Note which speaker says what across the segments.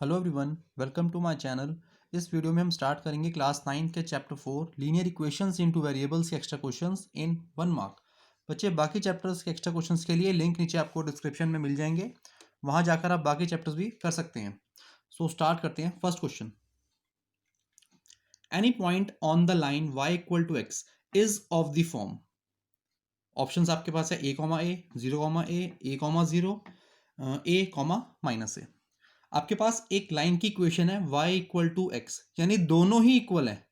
Speaker 1: Hello everyone, welcome to my channel. इस video में हम स्टार्ट करेंगे क्लास 9 के chapter 4 linear equations in two variables के एक्स्ट्रा क्वेश्चंस इन 1 मार्क। बच्चे, बाकी चैप्टर्स के एक्स्ट्रा क्वेश्चंस के लिए लिंक नीचे आपको डिस्क्रिप्शन में मिल जाएंगे, वहां जाकर आप बाकी चैप्टर्स भी कर सकते हैं। सो स्टार्ट करते हैं। First question, any point on the line y equal to x is of the form. Options आपके पास है a comma a, 0 comma a comma 0, a comma minus a. आपके पास एक लाइन की इक्वेशन है y इक्वल टू एक्स, यानी दोनों ही इक्वल है।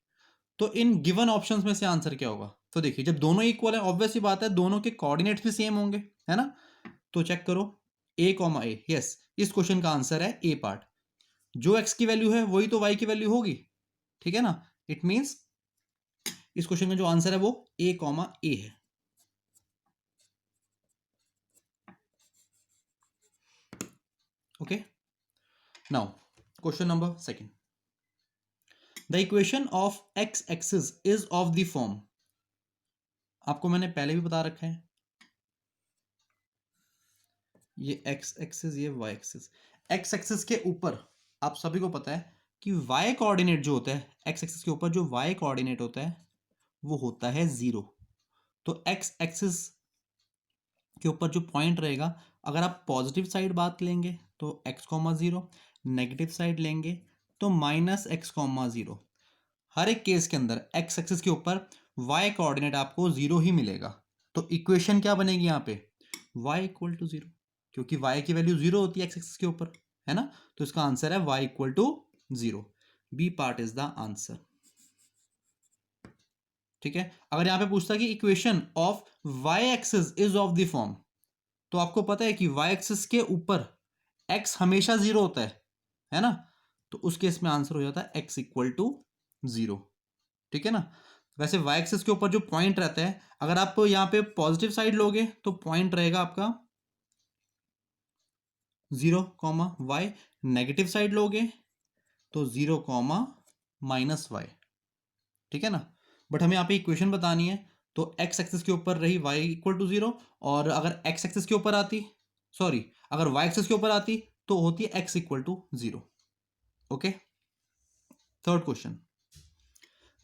Speaker 1: तो इन गिवन ऑप्शंस में से आंसर क्या होगा? तो देखिए, जब दोनों इक्वल है ऑब्वियस सी बात है दोनों के कोऑर्डिनेट्स भी सेम होंगे, है ना। तो चेक करो, a कॉमा ए, यस, इस क्वेश्चन का आंसर है ए पार्ट। जो x की वैल्यू है वही तो y की वैल्यू होगी, ठीक है ना। इट मींस इस क्वेश्चन का जो आंसर है वो a कॉमा ए है। Okay, now question number second, the equation of x axis is of the form. आपको मैंने पहले भी बता रखा है, ये x एक्सिस, ये y एक्सिस। x एक्सिस के ऊपर आप सभी को पता है कि y कोऑर्डिनेट जो होता है, x एक्सिस के ऊपर जो y कोऑर्डिनेट होता है वो होता है 0। तो x एक्सिस के ऊपर जो पॉइंट रहेगा, अगर आप पॉजिटिव साइड बात लेंगे तो x कॉमा 0, नेगेटिव साइड लेंगे तो माइनस एक्स कॉमा 0। हर एक केस के अंदर x एक्सिस के ऊपर y कोऑर्डिनेट आपको 0 ही मिलेगा। तो इक्वेशन क्या बनेगी यहाँ पे? y इक्वल टू 0, क्योंकि y की वैल्यू 0 होती है x एक्सिस के ऊपर, है ना। तो इसका आंसर है y equal to 0। B part is the answer, ठीक है। अगर यहां पे पूछता कि equation of y axis is of the form, तो आपको पता है कि y एक्सिस के ऊपर x हमेशा 0 होता है ना। तो उस केस में आंसर हो जाता है x इक्वल टू 0, ठीक है ना। वैसे y एक्सिस के ऊपर जो पॉइंट रहता है, अगर आप यहां पे पॉजिटिव साइड लोगे तो पॉइंट रहेगा आपका 0 कॉमा वाई, नेगेटिव साइड लोगे तो 0 कॉमा माइनस वाई, ठीक है ना। बट हमें यहाँ पे इक्वेशन बतानी है, तो x एक्सिस के ऊपर रही y इक्वल टू 0, और अगर x एक्सिस के ऊपर आती, सॉरी, अगर y एक्सिस के ऊपर आती तो होती है x equal to 0। Okay, third question,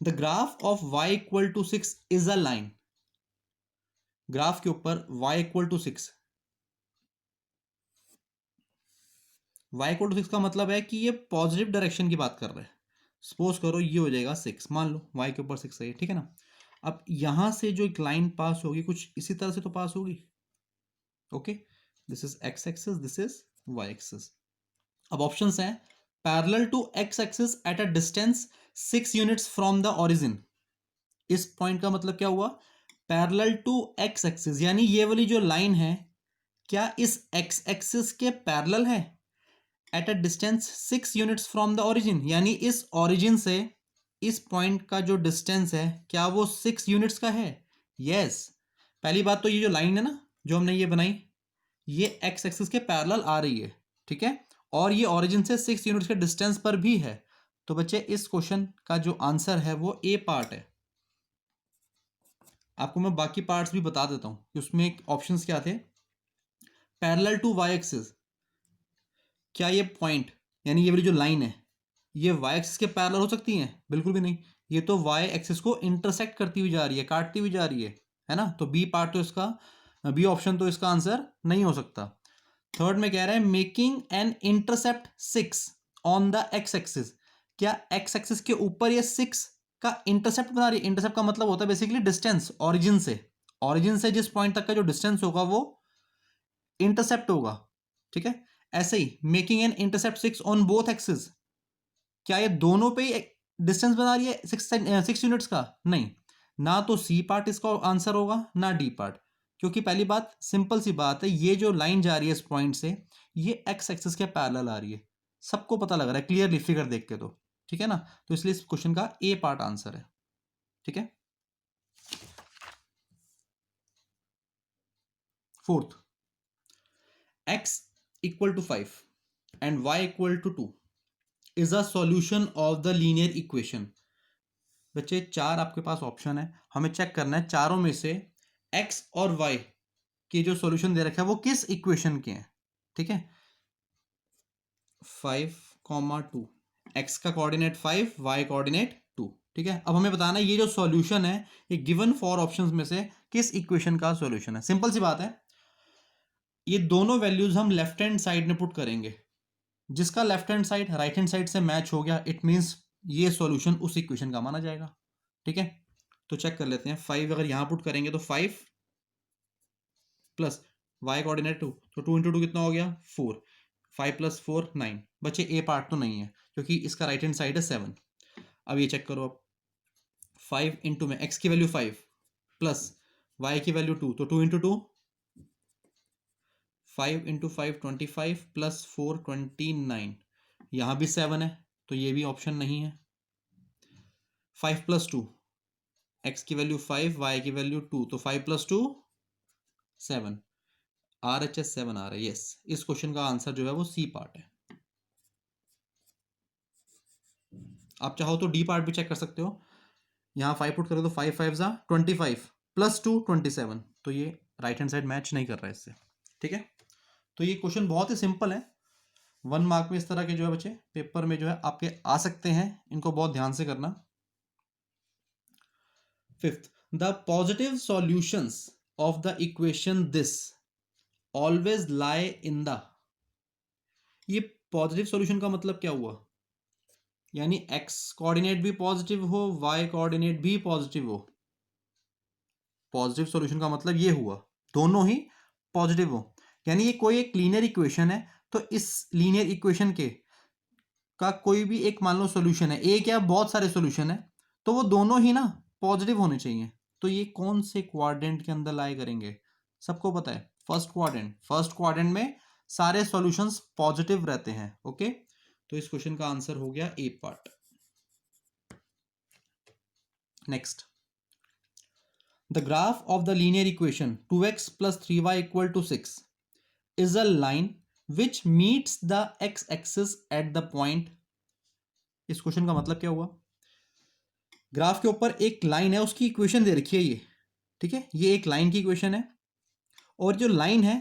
Speaker 1: the graph of y equal to 6 is a line. Graph के ऊपर y equal to 6, y equal to 6 का मतलब है कि ये पॉजिटिव डायरेक्शन की बात कर रहे हैं। सपोज करो ये हो जाएगा 6, मान लो y के ऊपर 6 है, ठीक है ना। अब यहां से जो एक लाइन पास होगी कुछ इसी तरह से तो पास होगी। Okay, this is x axis, this is y axis. अब ऑप्शंस हैं, parallel to x axis at a distance 6 units from the origin. इस पॉइंट का मतलब क्या हुआ? पैरेलल टू x एक्सिस, यानी ये वाली जो लाइन है क्या इस x एक्सिस के पैरेलल है eight a distance 6 units from the origin, यानी इस ओरिजिन से इस पॉइंट का जो डिस्टेंस है क्या वो 6 यूनिट्स का है? यस। पहली बात तो ये जो लाइन है ना जो हमने ये बनाई, ये एक्स एक्सिस के पैरेलल आ रही है, ठीक है, और ये ओरिजिन से 6 यूनिट्स के डिस्टेंस पर भी है। तो बच्चे, इस क्वेश्चन का जो आंसर है वो ए पार्ट है। आपको मैं बाकी पार्ट्स भी बता देता हूं कि उसमें ऑप्शंस क्या थे। पैरेलल टू वाई एक्सिस, क्या ये पॉइंट यानी ये वाली जो लाइन है ये वाई एक्सिस के पैरेलल हो सकती है? बिल्कुल भी नहीं। ये तो वाई एक्सिस को इंटरसेक्ट करती हुई जा रही है, काटती हुई जा रही है ना। तो बी पार्ट तो इसका, बी ऑप्शन तो इसका आंसर नहीं हो सकता। थर्ड में कह रहा है making an intercept 6 on the x axis. क्या एक्स एक्सिस के ऊपर ये 6 का इंटरसेप्ट बना रही है? इंटरसेप्ट का मतलब होता है बेसिकली डिस्टेंस ओरिजिन से, ओरिजिन से जिस पॉइंट तक का जो डिस्टेंस होगा वो इंटरसेप्ट होगा, ठीक है। ऐसे ही making an intercept 6 on both axis, क्या ये दोनों पे ही डिस्टेंस बना रही है 6 यूनिट्स का? नहीं। ना तो सी पार्ट इसका आंसर होगा ना डी पार्ट, क्योंकि पहली बात सिंपल सी बात है, ये जो लाइन जा रही है इस पॉइंट से ये एक्स एक्सिस के पैरेलल आ रही है, सबको पता लग रहा है क्लियरली फिगर देख के, तो ठीक है ना। तो इसलिए इस क्वेश्चन का ए पार्ट आंसर है, ठीक है। Fourth, x equal to 5 and y equal to 2 is a solution of the linear equation. बच्चे, चार आपके पास ऑप्शन है, हमें चेक करना है चारों में से x और y के जो सॉल्यूशन दे रखा है वो किस इक्वेशन के हैं, ठीक है। 5 कॉमा 2, एक्स का कोऑर्डिनेट 5, वाई कोऑर्डिनेट 2। ठीक है, अब हमें बताना है ये जो सॉल्यूशन है ये गिवन 4 ऑप्शंस में से किस इक्वेशन का सॉल्यूशन है। सिंपल सी बात है, ये दोनों वैल्यूज हम लेफ्ट हैंड साइड में पुट करेंगे, जिसका left hand side right hand side से मैच हो गया इट मींस ये सॉल्यूशन उस इक्वेशन का माना जाएगा। ठीक है, तो चेक कर लेते हैं। 5 अगर यहां पुट करेंगे तो 5 प्लस वाई कोऑर्डिनेट 2, तो 2 इंटू 2 कितना हो गया 4, 5 प्लस 4 9। बच्चे ए पार्ट तो नहीं है क्योंकि इसका राइट हैंड साइड है 7। अब ये चेक करो, अब 5 इंटू में एक्स की वैल्यू 5 प्लस वाई की वैल्यू 2, तो 2 इंटू 2 5 इंटू 5 25 प्लस 4 29। यहां भी 7 है तो ये भी ऑप्शन नहीं है। 5 प्लस 2, एक्स की वैल्यू 5, वाई की वैल्यू 2, तो 5 प्लस 2 7, आर एच एस 7 आ रहा है। यस, इस क्वेश्चन का आंसर जो है वो सी पार्ट है। आप चाहो तो डी पार्ट भी चेक कर सकते हो। यहाँ 5 पुट करो तो 5 5 जा 25 प्लस 2 27, तो ये राइट हैंड साइड मैच नहीं कर रहा है इससे। ठीक है, तो ये क्वेश्चन बहुत ही सिंपल है। 1 मार्क में इस तरह के जो है बच्चे पेपर में जो है आपके आ सकते हैं, इनको बहुत ध्यान से करना। 5th, the positive solutions of the equation this always lie in the. ये पॉजिटिव सॉल्यूशन का मतलब क्या हुआ, यानी एक्स कोऑर्डिनेट भी पॉजिटिव हो, वाई कोऑर्डिनेट भी पॉजिटिव हो। पॉजिटिव सॉल्यूशन का मतलब ये हुआ दोनों ही पॉजिटिव हो, यानी ये कोई एक लीनियर इक्वेशन है तो इस लीनियर इक्वेशन के का कोई भी एक मान लो सॉल्यूशन है, एक या बहुत सारे सॉल्यूशन है, तो वो दोनों ही ना पॉजिटिव होने चाहिए। तो ये कौन से क्वाड्रेंट के अंदर लाई करेंगे, सबको पता है फर्स्ट क्वाड्रेंट। फर्स्ट क्वाड्रेंट में सारे सॉल्यूशंस पॉजिटिव रहते हैं। ओके, तो इस क्वेश्चन का आंसर हो गया a part. Next, the graph of the linear equation 2x plus 3y equal to 6 is a line which meets the x axis at the point। इस क्वेश्चन का मतलब क्या हुआ, ग्राफ के ऊपर एक लाइन है, उसकी इक्वेशन दे रखी है ये। ठीक है, ये एक लाइन की इक्वेशन है और जो लाइन है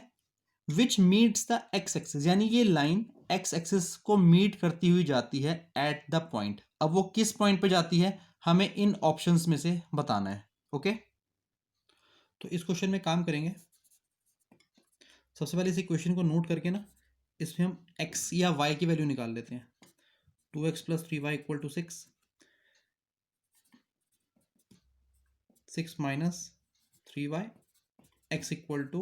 Speaker 1: विच मीट्स द एक्स एक्सिस, यानी ये लाइन एक्स एक्सिस को मीट करती हुई जाती है एट द पॉइंट। अब वो किस पॉइंट पे जाती है हमें इन ऑप्शंस में से बताना है। ओके, तो इस क्वेश्चन में काम करेंगे। सबसे पहले इस इक्वेशन को नोट करके ना इसमें हम x या y की वैल्यू निकाल लेते हैं। 2x plus 3y equal to 6, 6 minus 3y, x equal to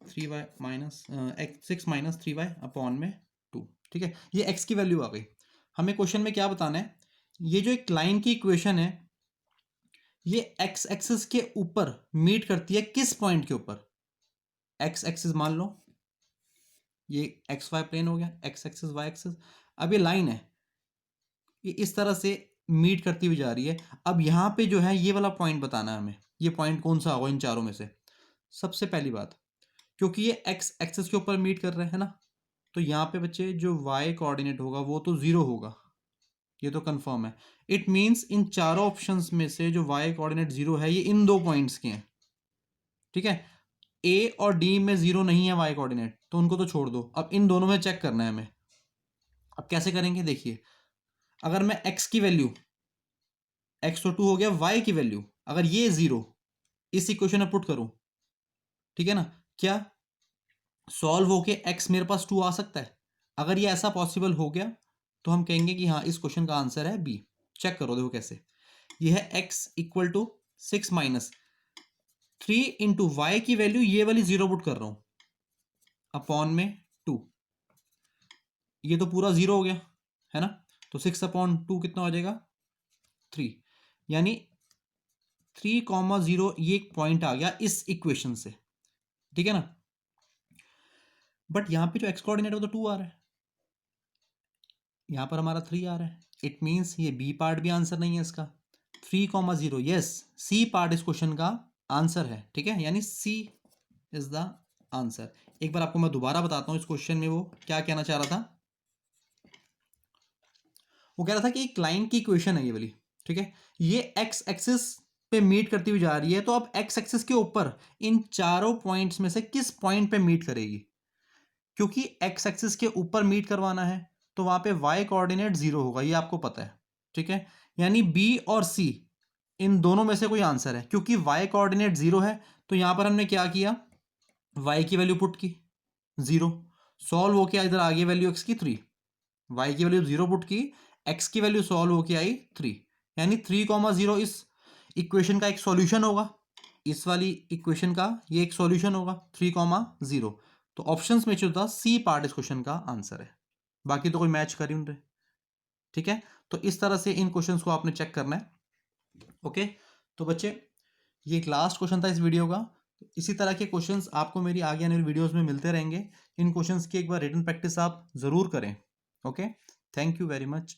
Speaker 1: 3y minus 6 minus 3y upon में 2। ठीक है, ये x की वैल्यू आ गई। हमें क्वेश्चन में क्या बताना है, ये जो एक लाइन की इक्वेशन है ये x एक्सिस के ऊपर मीट करती है किस पॉइंट के ऊपर। x एक्सिस मान लो ये एक्स वाई प्लेन हो गया, एक्स एक्सिस वाई एक्सिस। अब ये लाइन है, ये इस तरह से मीट करती हुई जा रही है। अब यहाँ पे जो है ये वाला पॉइंट बताना है हमें, ये पॉइंट कौन सा होगा इन चारों में से। सबसे पहली बात, क्योंकि ये एक्स एक्सिस के ऊपर मीट कर रहे हैं ना, तो यहाँ पे बच्चे जो वाई कोऑर्डिनेट होगा वो तो 0 होगा, ये तो कंफर्म है। इट मीन्स इन चारों ऑप्शंस में से जो वाई कोऑर्डिनेट 0 है ये इन दो पॉइंट्स के हैं। ठीक है, ए और डी में 0 नहीं है वाई कोऑर्डिनेट, तो उनको तो छोड़ दो। अब इन दोनों में चेक करना है हमें। अब कैसे करेंगे, देखिए अगर मैं x की वैल्यू, x तो 2 हो गया, y की वैल्यू अगर ये 0 इस इक्वेशन में पुट करूं, ठीक है ना, क्या सॉल्व होके x मेरे पास 2 आ सकता है। अगर ये ऐसा पॉसिबल हो गया तो हम कहेंगे कि हाँ इस क्वेश्चन का आंसर है बी। चेक करो, देखो कैसे। ये है x equal to 6 minus 3 into y की वैल्यू ये वाली 0 पुट कर रहा हूं अपॉन में 2, ये तो पूरा 0 हो गया है ना, तो 6 अपॉन 2 कितना हो जाएगा 3, यानी 3,0 ये एक पॉइंट आ गया इस इक्वेशन से। ठीक है ना, बट यहां पे जो एक्स कोऑर्डिनेट है वो तो 2 आ रहा है, यहां पर हमारा 3 आ रहा है। इट मींस ये बी पार्ट भी आंसर नहीं है इसका। 3,0, यस, सी पार्ट इस क्वेश्चन का आंसर है। ठीक है, यानी सी इज द आंसर। एक बार आपको मैं दोबारा बताता हूं इस क्वेश्चन में वो क्या कहना चाह रहा था। वो कह रहा था कि एक लाइन की इक्वेशन है ये वाली, ठीक है, ये एक्स एक्सिस पे मीट करती हुई जा रही है, तो अब एक्स एक्सिस के ऊपर इन चारों पॉइंट्स में से किस पॉइंट पे मीट करेगी। क्योंकि एक्स एक्सिस के ऊपर मीट करवाना है तो वहाँ पे y कोऑर्डिनेट 0 होगा, ये आपको पता है, ठीक है। यानी B और C इन दोनों में से कोई आंसर है, क्योंकि y कोऑर्डिनेट 0 है तो यहाँ पर हमने क्या किया, y की वैल्यू पुट की 0, सॉल्व होके इधर आ गई वैल्यू x की 3, y की वैल्यू 0 पुट की, x की वैल्यू सॉल्व होके आई 3, यानी 3,0 इस इक्वेशन का एक सॉल्यूशन होगा, इस वाली इक्वेशन का ये एक सॉल्यूशन होगा 3,0। तो ऑप्शंस में जो था सी पार्ट इस क्वेश्चन का आंसर है, बाकी तो कोई मैच कर ही नहीं रहे, ठीक है। तो इस तरह से इन क्वेश्चंस को आपने चेक करना है, ओके। तो बच्चे ये एक लास्ट क्वेश्चन था इस वीडियो का, इसी तरह के क्वेश्चंस आपको मेरी आगे आने वाली वीडियोस में मिलते रहेंगे। इन क्वेश्चंस की एक बार रिटन प्रैक्टिस आप जरूर करें, okay. Thank you very much.